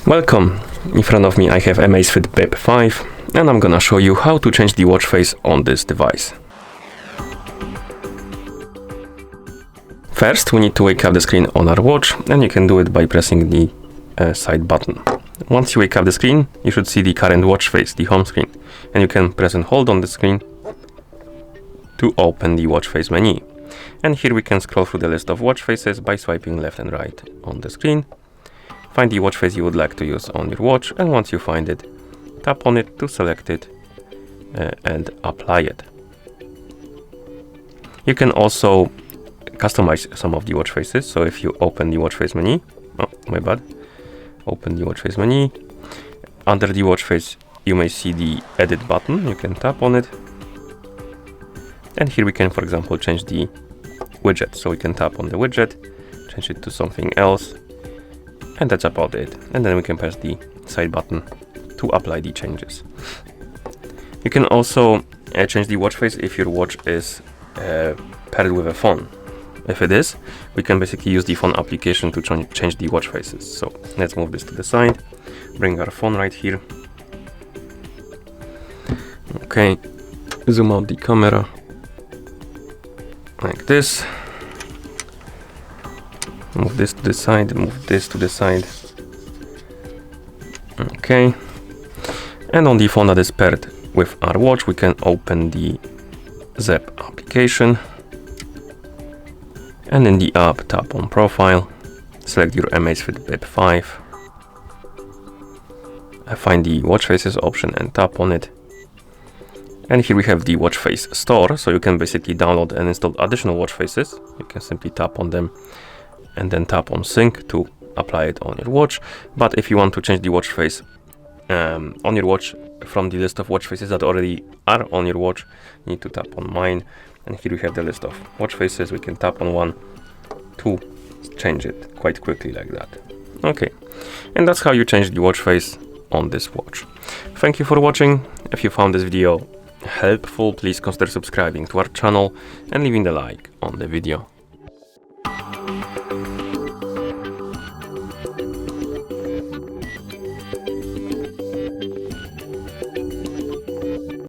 Welcome. In front of me I have Amazfit Bip 5 and I'm gonna show you how to change the watch face on this device. First we need to wake up the screen on our watch, and you can do it by pressing the side button. Once you wake up the screen, you should see the current watch face, the home screen, and you can press and hold on the screen to open the watch face menu. And here we can scroll through the list of watch faces by swiping left and right on the screen. Find the watch face you would like to use on your watch, and once you find it, tap on it to select it and apply it. You can also customize some of the watch faces. So if you open the watch face menu, open the watch face menu, under the watch face you may see the edit button. You can tap on it, and here we can, for example, change the widget. So we can tap on the widget, change it to something else, and that's about it. And then we can press the side button to apply the changes. You can also change the watch face if your watch is paired with a phone. If it is, we can basically use the phone application to change the watch faces. So let's move this to the side, bring our phone right here. Okay, zoom out the camera like this. Move this to the side, move this to the side. Okay. And on the phone that is paired with our watch, we can open the Zap application. And in the app, tap on Profile, select your Amazfit Bip 5. Find the watch faces option and tap on it. And here we have the watch face store, so you can basically download and install additional watch faces. You can simply tap on them and then tap on sync to apply it on your watch. But if you want to change the watch face on your watch from the list of watch faces that already are on your watch, you need to tap on mine, and here we have the list of watch faces. We can tap on one to change it quite quickly like that. Okay, and that's how you change the watch face on this watch. Thank you for watching. If you found this video helpful, please consider subscribing to our channel and leaving a like on the video.